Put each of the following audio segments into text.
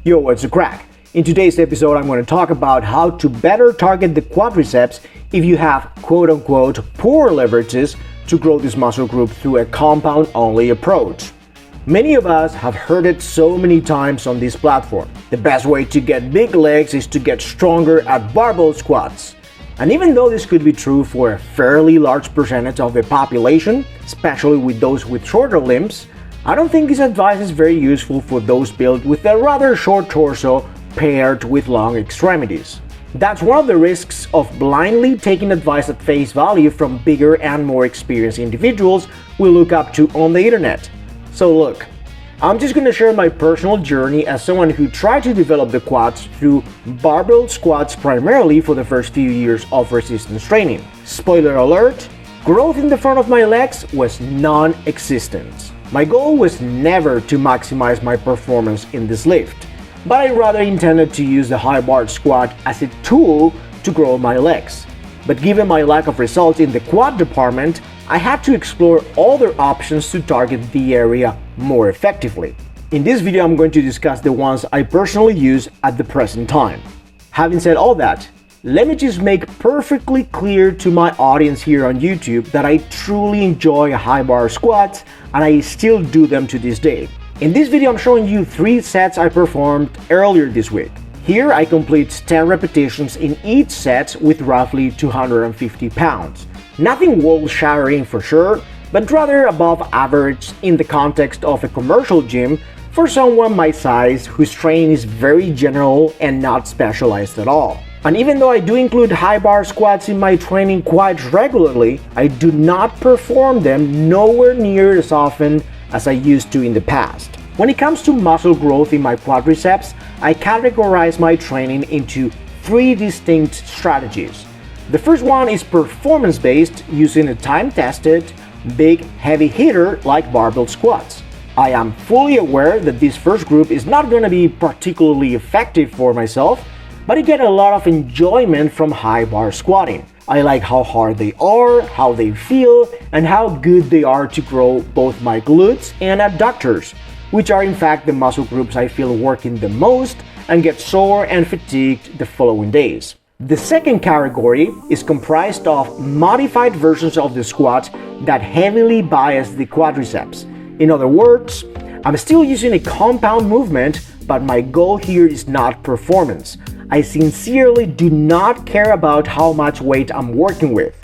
Yo, what's a crack? In today's episode, I'm going to talk about how to better target the quadriceps if you have quote-unquote poor leverages to grow this muscle group through a compound-only approach. Many of us have heard it so many times on this platform. The best way to get big legs is to get stronger at barbell squats. And even though this could be true for a fairly large percentage of the population, especially with those with shorter limbs, I don't think this advice is very useful for those built with a rather short torso paired with long extremities. That's one of the risks of blindly taking advice at face value from bigger and more experienced individuals we look up to on the internet. So look, I'm just going to share my personal journey as someone who tried to develop the quads through barbell squats primarily for the first few years of resistance training. Spoiler alert, growth in the front of my legs was non-existent. My goal was never to maximize my performance in this lift, but I rather intended to use the high bar squat as a tool to grow my legs. But given my lack of results in the quad department, I had to explore other options to target the area more effectively. In this video, I'm going to discuss the ones I personally use at the present time. Having said all that, let me just make perfectly clear to my audience here on YouTube that I truly enjoy high bar squats and I still do them to this day. In this video, I'm showing you 3 sets I performed earlier this week. Here I complete 10 repetitions in each set with roughly 250 pounds. Nothing world-shattering for sure, but rather above average in the context of a commercial gym for someone my size whose training is very general and not specialized at all. And even though I do include high bar squats in my training quite regularly, I do not perform them nowhere near as often as I used to in the past. When it comes to muscle growth in my quadriceps, I categorize my training into 3 distinct strategies. The first one is performance-based, using a time-tested, big, heavy hitter like barbell squats. I am fully aware that this first group is not going to be particularly effective for myself, but I get a lot of enjoyment from high bar squatting. I like how hard they are, how they feel, and how good they are to grow both my glutes and adductors, which are in fact the muscle groups I feel working the most and get sore and fatigued the following days. The second category is comprised of modified versions of the squat that heavily bias the quadriceps. In other words, I'm still using a compound movement, but my goal here is not performance. I sincerely do not care about how much weight I'm working with.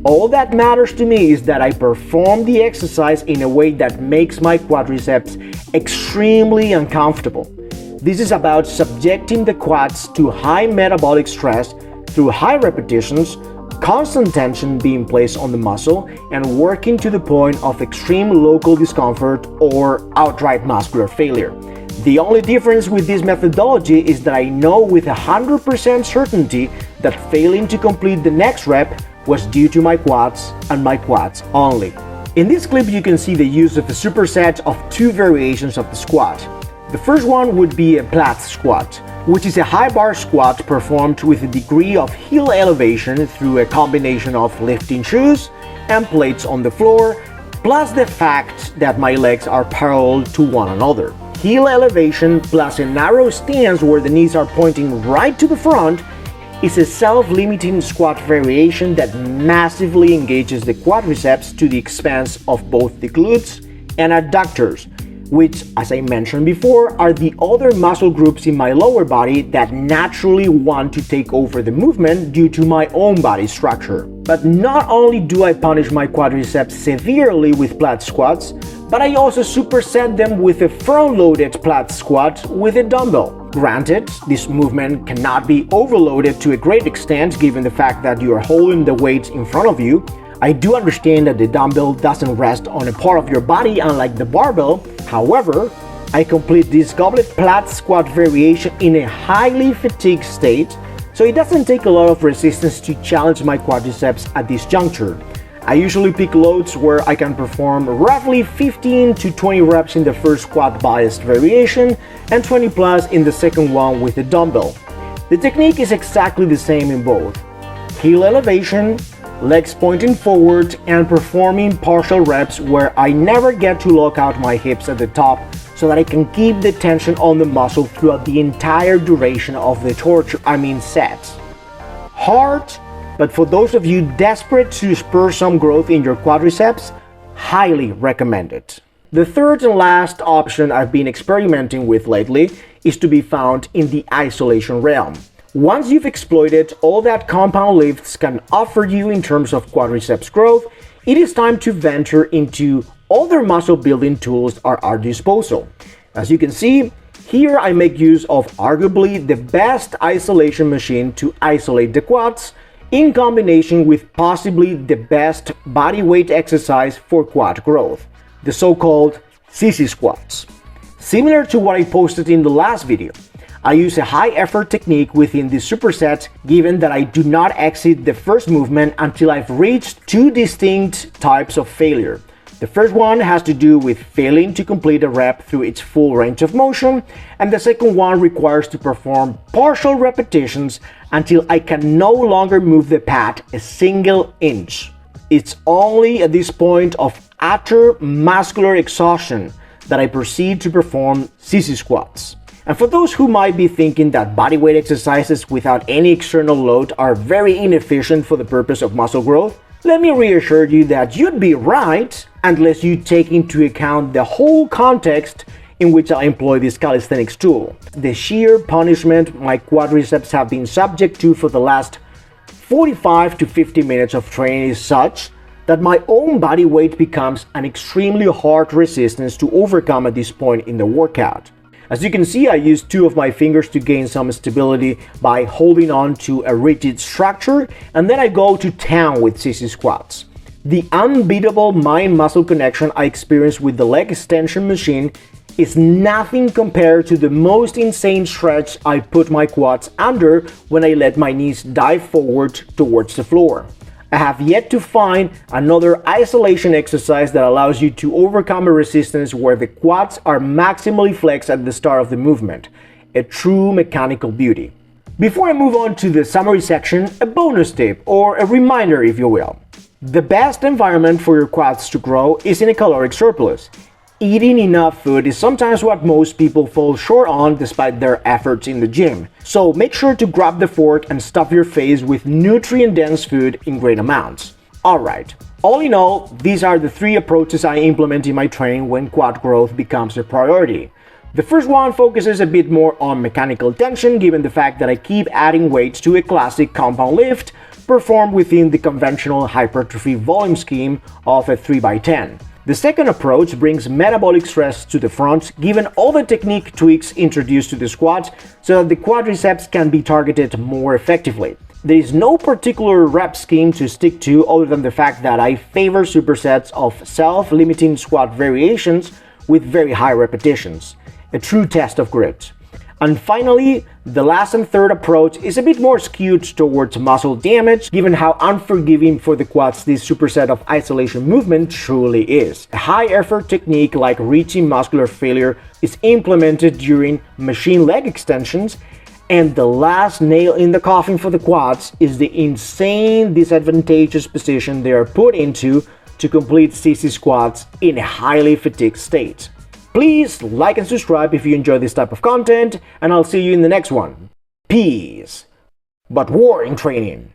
All that matters to me is that I perform the exercise in a way that makes my quadriceps extremely uncomfortable. This is about subjecting the quads to high metabolic stress through high repetitions, constant tension being placed on the muscle, and working to the point of extreme local discomfort or outright muscular failure. The only difference with this methodology is that I know with 100% certainty that failing to complete the next rep was due to my quads and my quads only. In this clip, you can see the use of a superset of 2 variations of the squat. The first one would be a Platz squat, which is a high bar squat performed with a degree of heel elevation through a combination of lifting shoes and plates on the floor, plus the fact that my legs are parallel to one another. Heel elevation plus a narrow stance where the knees are pointing right to the front is a self-limiting squat variation that massively engages the quadriceps to the expense of both the glutes and adductors, which, as I mentioned before, are the other muscle groups in my lower body that naturally want to take over the movement due to my own body structure. But not only do I punish my quadriceps severely with Platz squats, but I also superset them with a front-loaded Platz squat with a dumbbell. Granted, this movement cannot be overloaded to a great extent given the fact that you are holding the weight in front of you. I do understand that the dumbbell doesn't rest on a part of your body unlike the barbell. However, I complete this goblet Platz squat variation in a highly fatigued state, so it doesn't take a lot of resistance to challenge my quadriceps at this juncture. I usually pick loads where I can perform roughly 15 to 20 reps in the first quad biased variation and 20 plus in the second one with the dumbbell. The technique is exactly the same in both. Heel elevation, legs pointing forward, and performing partial reps where I never get to lock out my hips at the top so that I can keep the tension on the muscle throughout the entire duration of the sets. Hard, but for those of you desperate to spur some growth in your quadriceps, highly recommended. The third and last option I've been experimenting with lately is to be found in the isolation realm. Once you've exploited all that compound lifts can offer you in terms of quadriceps growth, it is time to venture into other muscle building tools at our disposal. As you can see, here I make use of arguably the best isolation machine to isolate the quads, in combination with possibly the best body weight exercise for quad growth, the so-called sissy squats. Similar to what I posted in the last video, I use a high effort technique within the superset, given that I do not exit the first movement until I've reached two distinct types of failure. The first one has to do with failing to complete a rep through its full range of motion, and the second one requires to perform partial repetitions until I can no longer move the pad a single inch. It's only at this point of utter muscular exhaustion that I proceed to perform sissy squats. And for those who might be thinking that bodyweight exercises without any external load are very inefficient for the purpose of muscle growth, let me reassure you that you'd be right unless you take into account the whole context in which I employ this calisthenics tool. The sheer punishment my quadriceps have been subject to for the last 45 to 50 minutes of training is such that my own body weight becomes an extremely hard resistance to overcome at this point in the workout. As you can see, I use two of my fingers to gain some stability by holding on to a rigid structure, and then I go to town with sissy squats. The unbeatable mind-muscle connection I experience with the leg extension machine is nothing compared to the most insane stretch I put my quads under when I let my knees dive forward towards the floor. I have yet to find another isolation exercise that allows you to overcome a resistance where the quads are maximally flexed at the start of the movement. A true mechanical beauty. Before I move on to the summary section, a bonus tip, or a reminder if you will. The best environment for your quads to grow is in a caloric surplus. Eating enough food is sometimes what most people fall short on despite their efforts in the gym. So make sure to grab the fork and stuff your face with nutrient-dense food in great amounts. Alright, all in all, these are the three approaches I implement in my training when quad growth becomes a priority. The first one focuses a bit more on mechanical tension, given the fact that I keep adding weights to a classic compound lift performed within the conventional hypertrophy volume scheme of a 3x10. The second approach brings metabolic stress to the front, given all the technique tweaks introduced to the squat, so that the quadriceps can be targeted more effectively. There is no particular rep scheme to stick to other than the fact that I favor supersets of self-limiting squat variations with very high repetitions. A true test of grit. And finally, the last and third approach is a bit more skewed towards muscle damage, given how unforgiving for the quads this superset of isolation movement truly is. A high-effort technique like reaching muscular failure is implemented during machine leg extensions, and the last nail in the coffin for the quads is the insane disadvantageous position they are put into to complete sissy squats in a highly fatigued state. Please like and subscribe if you enjoy this type of content, and I'll see you in the next one. Peace. But war in training.